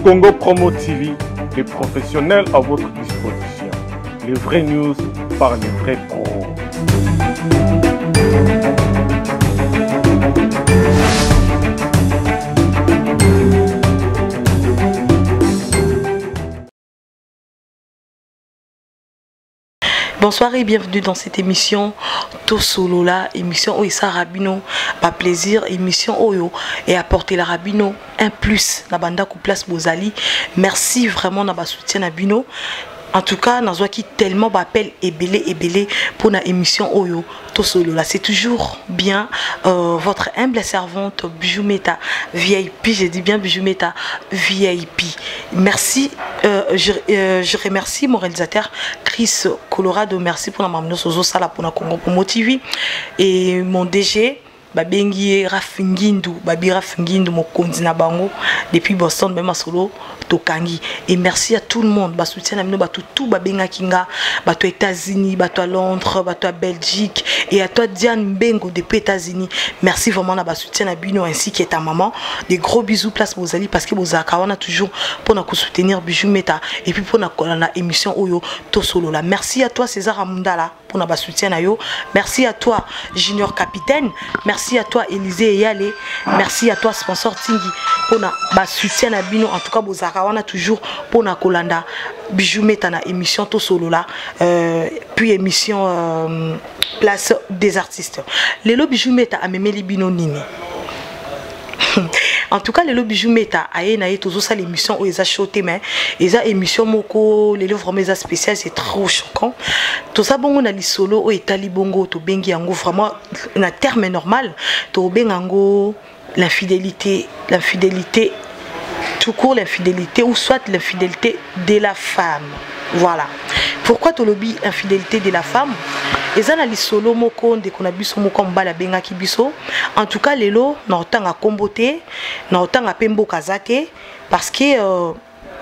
Congo Promo TV, les professionnels à votre disposition. Les vraies news par les vrais pros. Bonsoir et bienvenue dans cette émission Tosolola, émission Oissa Rabino, pas plaisir, émission Oyo et apporter la Rabino un plus na banda ku place Bozali. Merci vraiment na ba soutien na Bino. En tout cas, nous qui tellement m'appelle et pour la émission Oyo Tosolola. C'est toujours bien votre humble servante Bijoumeta VIP. J'ai dit bien Bijoumeta VIP. Merci. Je remercie mon réalisateur Chris Colorado. Merci pour la mamno sozo sala pour la Congo pour motiver et mon DG. Babengi Rafingindu, babi Rafingindu mo konzina bango depuis Boston même à solo tokangi et merci à tout le monde ba soutien na mino ba tout babenga kinga ba to États-Unis, ba to Londres, ba to Belgique et à toi Diane Mbengo depuis États-Unis. Merci vraiment na ba soutien na bino ainsi que ta maman. Des gros bisous place Bozali parce que Bozaka on a toujours pour nous soutenir Bijoumeta et puis pour la émission Oyo Tosolola. Merci à toi César Amundala pour na ba soutien na yo. Merci à toi Junior Capitaine. Merci à toi Élisée Yale. Merci à toi sponsor Tingi pour na ba soutien à bino. En tout cas Bozaka on a toujours pour na kolanda Bijoumeta na émission Tosolola puis émission place des artistes. Lelo Bijoumeta a memeli bino nini. En tout cas, les Bijoumeta aye na toujours ça l'émission où ils a choté mais ils a émission moko les livres vraiment spécial c'est trop choquant. Tout ça bon on a li solo au Italie bongo to bengi ango vraiment un terme normal to bengango l'infidélité tout court l'infidélité ou soit l'infidélité de la femme. Voilà. Pourquoi to lobby infidélité de la femme? Et ça, les solo moko de qu'on a biso moko mbala benga ki biso. En tout cas, lelo na autant à comboter, na autant à pembo kazate, parce que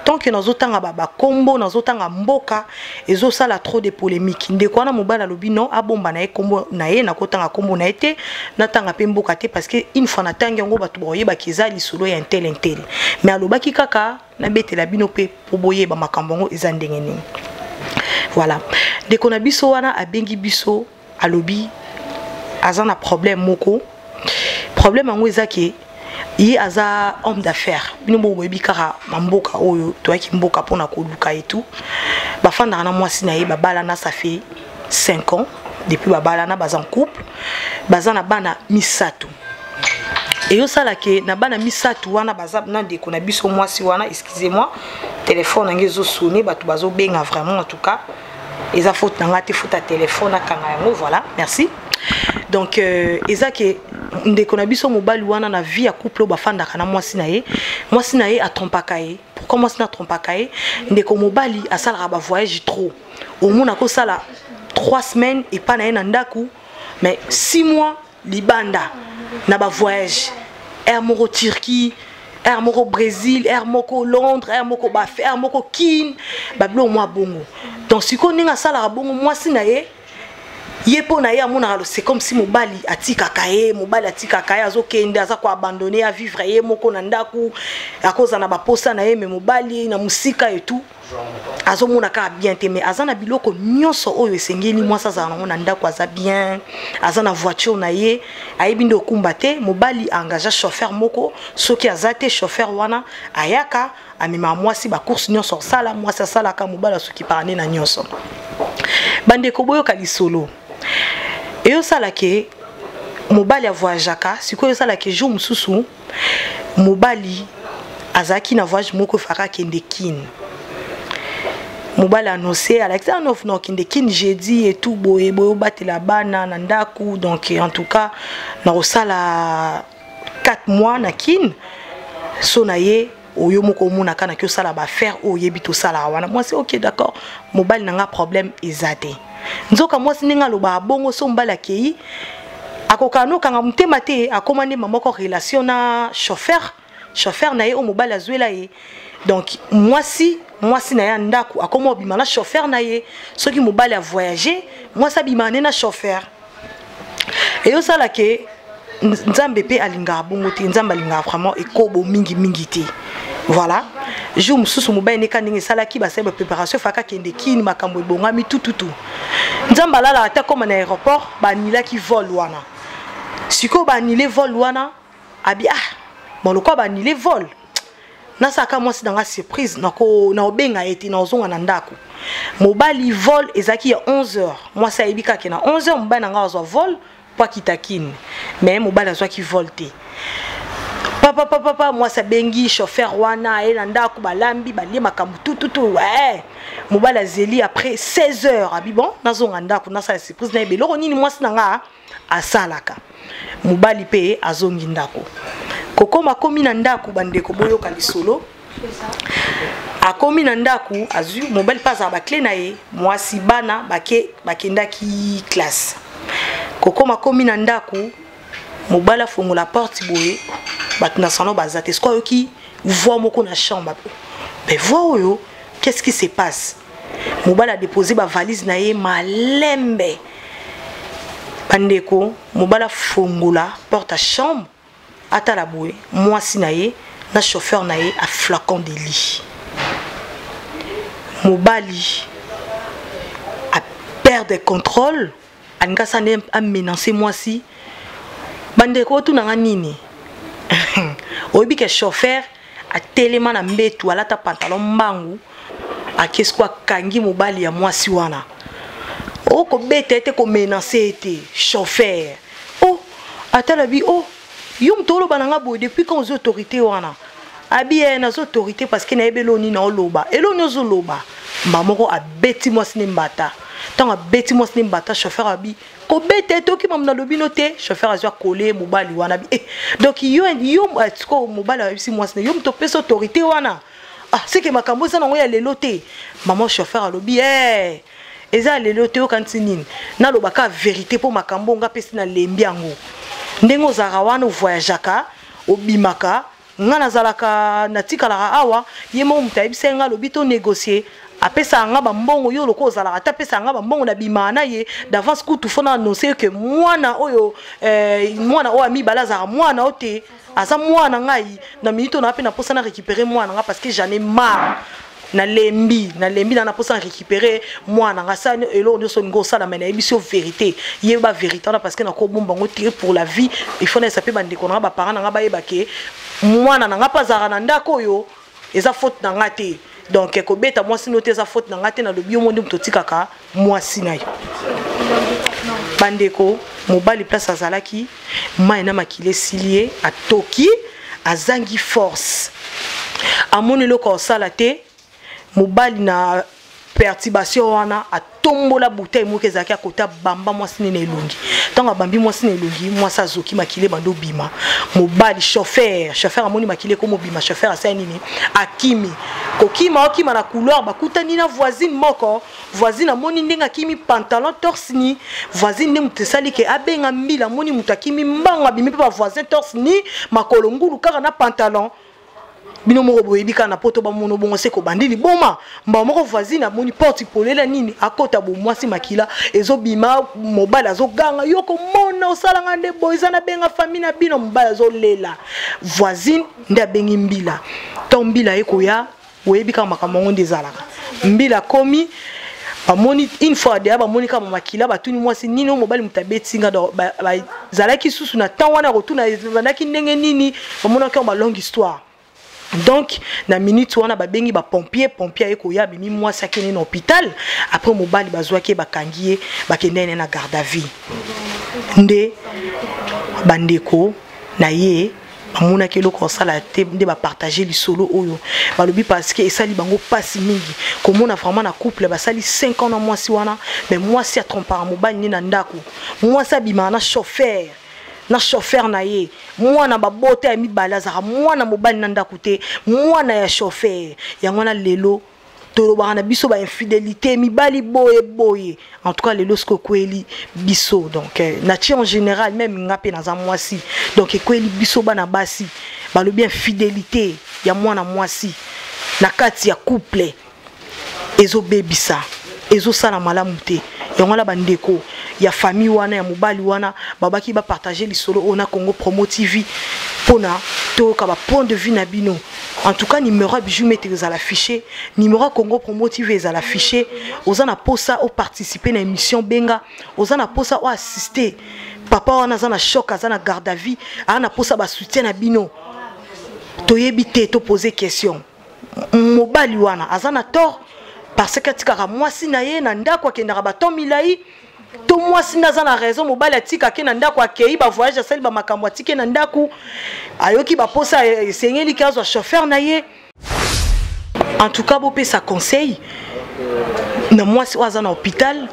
tant que nous autant à baba combo, nous autant à mboka, et ça la trop de polémiques. De quoi na mobala lobi non, a bomba na combo na ye na autant à combo na été, na tant à pembo kate parce que une fois na tangi ngo batu boye ba kiza li solo ya intel. Mais aloba ki kaka na bete la bino pe pour boye ba makambongo ezandengeni. Voilà. Dès qu'on a biso wana a bengi biso a lobby azana problème moko. Problème en ezaki yi aza homme d'affaires. Bino bo bikara mboka oyo to ki mboka pona ko luka et tout. Ba fanda na mwasi na ye ba balana ça fait 5 ans depuis ba balana bas en couple. Bazana bana misato. Et yo sala ke na bana misato wana bazab na de qu'on a biso mwasi wana excusez-moi. Téléphone ngezo sonner batu bazo benga vraiment en tout cas ils a faute nanga te faute à téléphone à kangango voilà merci donc eza ke ndeko na biso mobali wana na vie ya couple ba fanda kana mwasi na ye a trompaka ye pourquoi mwasi na trompaka ye ndeko mobali asala ba voyage trop au mona ko sala 3 semaines et pas na ye na ndaku mais 6 mois libanda na ba voyage air moko Turquie air moko Brésil, air moko Londres, air moko Bafé, air moko Kin, bablo moi bongo. Donc si on ninga sala bongo moi sinaye, yepo na ye amona c'est comme si mobali atika kaye, mobali atika kaye azokende aza ko abandonner à vivre ye moko na ndaku à cause na ba posa na ye mais mobali na musika et tout. Azomona ka bien te mais azana biloko nyonso oyo esengeli moi ça na ndaku aza bien, azana voiture na ye, ayebi okumbate mobali engagea chauffeur moko soki azate chauffeur wana ayaka amema mwasi ba course nyonso sala mwasi sala ka mobala soki parane na nyonso. Bande ko boyo kali solo. Et yo sala ke mobali a voyageaka, sikoyo sala ke jour mususu mobali azaki na voyage moko faka kende Kin. Mobali annoncé Alexandre non kende Kin jeudi et tout boye bate la bana na ndaku donc en tout cas na osala 4 mois na Kin sonaye oyo moko mona kana ki osala ba faire oyebi to sala wana moi c'est OK d'accord mobali nanga problème ezate nzoka moi sininga loba bongo so mbala kei akokano kanga mutema te akomande mamoko relation na chauffeur na ye o mobali azwela ye donc moi si na ya ndaku akomo bima na chauffeur na ye soki mobali a voyager moi ça bima na chauffeur et yo sala ke nzambe pe alinga bongo te nzambe alinga vraiment ekobo mingi te voilà jour mususu mobali neka ndenge salaki ba sa préparation faka kende kini makambo ebongami tout nzamba lala ata comme na aéroport ba nila ki vol wana siko ba nile vol wana abi bon le quoi ba nile vol na saka moi c'est dans la surprise na obenga eti na ozonga na ndako mobali vol ezaki ya 11h moi ça ebika ke na 11h mobali nga azwa vol pa kitakine mais mobali azwa ki vol te papa moi ça bengi chauffeur wana et na ndako balambi balie makambu tout ouais mobali azeli après 16h abi bon nazonga ndako na ça surprise na ebelo nini moi c'est nga asalaka mobali pe azongi ndako kokoma komi na ndako bandeko boyoka lisolo akomi na ndako azu mobali paza ba clé na ye mwasi bana bakendaki classe kokoma komi na ndako mobali afongola porte boye batuna sano bazate sko yoki voix moko na chambre mais voix oyo qu'est-ce qui se passe mobali a déposé ba valise na ye malembe bandeko mobali afongola porte à chambre ata la boue mwasi na ye na chauffeur na ye a flacon de lit mobali a perdre contrôle anga sane a menacer mwasi bandeko tu na nini oyebi ke chauffeur a telema na mbetu alata pantalon mbangu akesiko akangi mobali ya mwasi wana ko bete ete ko menacer ete chauffeur atalabi yo mtolo bananga boy depuis quand aux autorités wana abi na autorités parce que na ebelo ni na oloba eloni ozoloba mbamoko abeti mwasi ne mbata tant abeti mwasi ne mbata chauffeur abi ko bete to ki mamna lobino te chauffeur azwa coller mobali wana bi donc yo atiko mobali abi mwasi ne yo mto pesa autorité wana c'est que makambo ça na ya lelo te maman chauffeur alobi eza lelo te okantinine na lobaka vérité pour makambo nga pesi na lembi yango ndengo zara wana voyageaka obimaka ngana zalaka natikala awa yemo mutayibise nga lobito négocier apesa nga ba mbongo yo loko zalaka ta pesa nga ba mbongo na bimana ye d'avance kutu fona annoncer que mwana oyo mwana o ami balaza mwana ote aza mwana ngai na minute na pe na posa na récupérer mwana nga parce que j'en ai marre na lembi na posa récupérer mwana nga ça elo nyoso ngo sala mena ebisio vérité yeba vérité parce que na ko bomba ngo tirer pour la vie il faut na saper bande ko na ba parents nga ba yeba ke mwana nga pa zara na ndako yo eza faute na nga te donc ko beta moi sino te eza faute na nga te na lobi yo mondi mutotikaka moi sinayo bandeko mobali place azalaki mai na makile silie a toki azangi force amoni loko sala te mobali na perturbation wana atombola bouteille moko ezaki akota bamba mwasi ne elongi tanga bambi mwasi ne elongi mwasi azoki makile bando bima mobali chauffeur amoni makile ko mobima chauffeur asa nini akimi kokima na couloir bakutani na voisine moko voisine amoni ndenga kimi pantalon torse ni voisine ne mutesali ke abenga mbila amoni mutakimi mbanga bimi pa voisin torse ni makolo ngulu kaka na pantalon bino moko boyebika na poto ba mono bongo seko bandili boma mba moko voisine amoni porte polela nini akota bo mwasi makila ezobima mobali azoganga yoko mona osalanga nde boiza na benga famille na bino mobali azolela voisine nde abengi mbila to mbila ekoya oyebika makambo ngo ndezalaka mbila komi bamoni une fois de bamoni kama makila batuni mwasi nini mobali mutabetinga zalaki susu na temps wana rotuna bandaki ndenge nini bamona ka ba longue histoire. Donc na minute wana ba bengi ba pompier ekoya bimi mwasi akene na hôpital après mobali bazwaki bakangiye bakendene na garde à vue nde bandeko na ye amuna kelo ko sala te nde ba partager li solo oyo balobi parce que esali bango passe mingi komona vraiment na couple basali 5 ans na mwasi wana mais mwasi a trompé mobali ni na ndako mwasi abima na chauffeur na ye mwana babote ya mibala zaka mwana mobali na ndako te mwana ya chauffeur yango na lelo tolobaka na biso ba infidélité mibali boye en tout cas lelo sko kweli biso donc nature en général même ngape na za mwasi donc kweli biso bana basi balobi infidélité ya mwana mwasi na kati ya couple ezobebisa ezosala malamu te yango la bandeko ya famille wana ya mobali wana babaki ba partager lisolo ona Congo Promo TV pona to ka ba point de vue na bino. En tout cas numéro bijou mettre à l'afficher, numéro Congo Promo TV à l'afficher, aux ana posa au participer na émission benga, aux ana posa au assister. Papa wana za na choc za na garde à vie, ana posa ba soutien na bino. To yebite to poser question. Mobali wana azana tort parce que tikaka mwasi na ye na ndako akendaka bato milai. To mwasi naza na raison mobali atika ke na ndako akei ba voyage asali ba makambo atike na ndako ayoki ba posa esengeli kazo chauffeur na ye. En tout cas bo pe sa conseil na mwasi waza na hôpital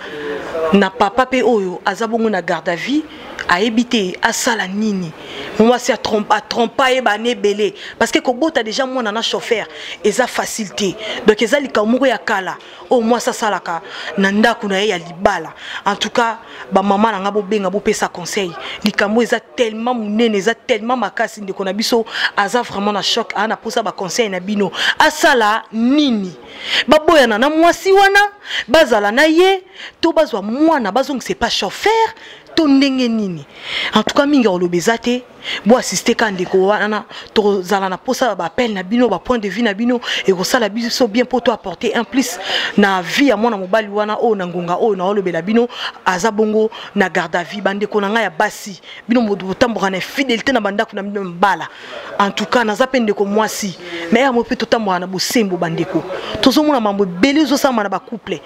na papa pe oyo azabongo na garde à vie a éviter à sala nini moi c'est à tromper bané belé parce que kobota déjà moi na chauffeur et ça facilité donc ça li kamuro ya kala au moins ça salaka nanda kuna ya libala en tout cas ba maman na ngabo benga bo pesa conseil li kamo eza tellement munene eza tellement makasi ndeko na biso aza vraiment na choc ana posa ba conseil na bino asala nini baboya na mwasi wana bazala na ye to bazwa mwana bazong c'est pas chauffeur. En tout cas minga olobezate bo assister quand ndeko wana to zala na posa ba appel na bino ba point de vue na bino et ko sala biso bien pour toi apporter un plus na vie à mwana mobali wana o na ngonga o na olobela bino azabongo na garde à vie bandeko na nga ya basi bino motamboka na fidélité na bandako na bino mbala. En tout cas naza pende ko mwasi mais ya mo pe totamboka na bosembo bandeko tozomona mambo belezo sama na ba couple.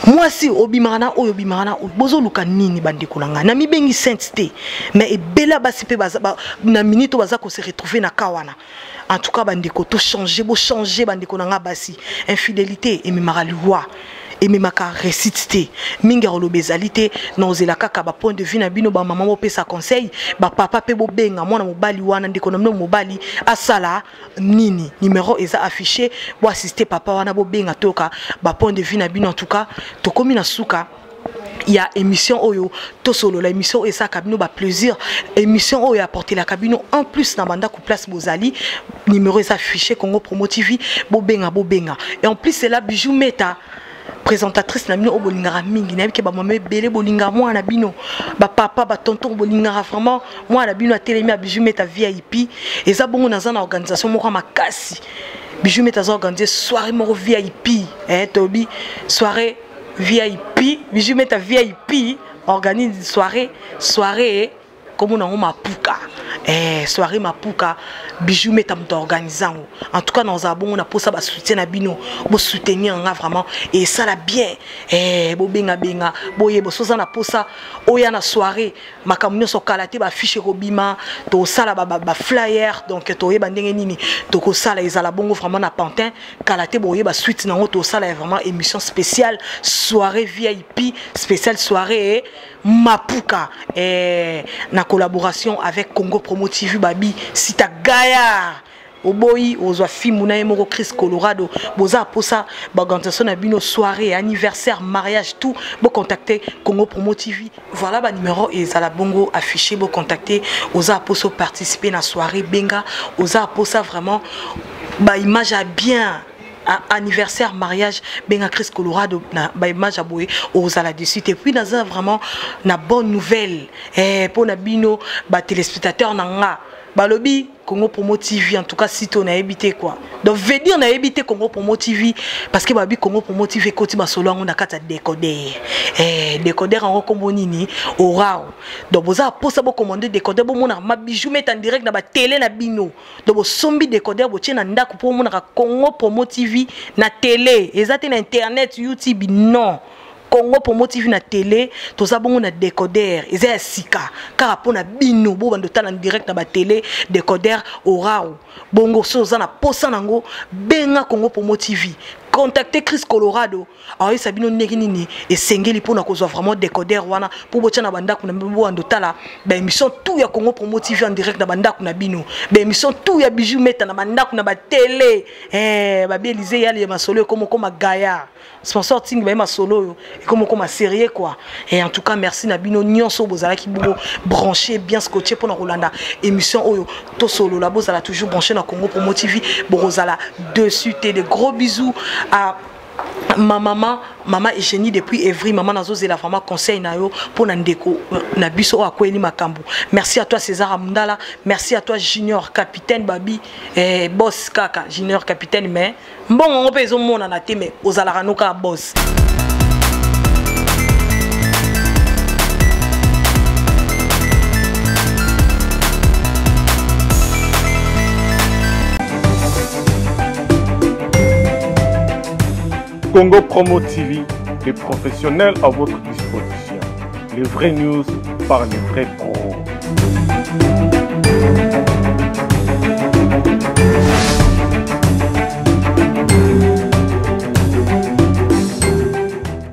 Moi si obimarana oyo bimarana bozo luka nini bandeko nanga na mibengi sainteté mais ebela basi pe baza na minute baza ko se retrouver na kawana. En tout cas bandeko to changer bandeko nanga basi infidélité et memara loi et memaka récité minga olobezalité nozela kaka ba point de vue na bino ba maman mo pe sa conseil ba papa pe bo benga mwana mobali wana ndeko na mobali asala nini numéro eza affiché bo assister papa wana bo benga toka ba point de vue na bino. En tout cas to komi na suka il y a émission oyo to solo la émission et ça kabino ba plaisir émission oyo apporter la cabino en plus na banda ku place Bozali numéro eza affiché Congo Promo TV bo benga et en plus c'est là bijou meta présentatrice na bino o bolingara mingi na bike ba mama belé bolinga moi na bino ba papa ba tonton bolingara vraiment moi na bino a télémi a bijou meta VIP et ça bongo na zana organisation moko makasi bijou meta za organiser soirée moko VIP tobi soirée VIP bijou meta VIP organise soirée comme on a mapuka soirée mapuka bijou meta mto organisant. En tout cas dans abon on a pour ça ba soutien na bino bo soutenir nga vraiment et ça la bien bo benga boye bo soza na posa oya na soirée makamnyo so kalaté ba fiche robima to sala ba flyer donc to yeba ndenge nini to ko sala ezala bongo vraiment na pantin kalaté boye ba suite na to sala vraiment émission spéciale soirée VIP spéciale soirée mapuka na collaboration avec Congo Promo TV babi sita Gaillard Oboyi ozwa fimu na emoko Chris Colorado boza posa organisation na bino soirée anniversaire mariage tout bo contacter Congo Promo TV. Voilà ba numéro et za la bongo affiché bo contacter oza posa participer na soirée benga oza posa vraiment ba image à bien anniversaire mariage benga Chris Colorado na ba image aboye aux la dessus et puis dans vraiment na bonne nouvelle pour na bino ba téléspectateurs nanga balobi Congo Promo TV en tout cas si tu as habité quoi donc veut dire na habité Congo Promo TV parce que babi Congo Promo TV koti basolo on a kata décoder décoder en kombo nini orao donc boza posa bo commander décoder bo mona ma bijou mettre en direct na ba télé na bino donc bo sombi décoder bo tia na ndako pour mona Congo Promo TV na télé ezate na internet YouTube non Congo Promo TV na télé toza bongo na décodeur eza sika car pona bino bo bando tala en direct na ba télé décodeur orao bongo soza na posa nango benga Congo Promo TV contacter Chris Colorado alors ça bino ndeki nini et sengeli pona kozwa vraiment décodeur wana pour botia na banda kuna bo bando tala ba émission tout ya Congo Promo TV en direct na banda kuna bino ba émission tout ya bijou meta na banda kuna ba télé ba Belize yali ma solo comme Gaillard sponsor ting ba ma solo comme sérieux quoi. Et en tout cas merci na bino nyonso bozala ki bongo branché bien scotché pour na Rolanda émission oyo to solo la bozala toujours branché na Congo Promo TV bozala dessus. Des gros bisous à ma maman Eugénie depuis Evry, maman nazozela vraiment conseil na yo pour na ndeko na biso akoyeli makambo. Merci à toi César Amundala, merci à toi Junior Capitaine Babi boss kaka Junior Capitaine mais bon on peut zo mona na te mais ozalaka noka boss. Congo Promo TV, les professionnels à votre disposition. Les vraies news par les vrais pros.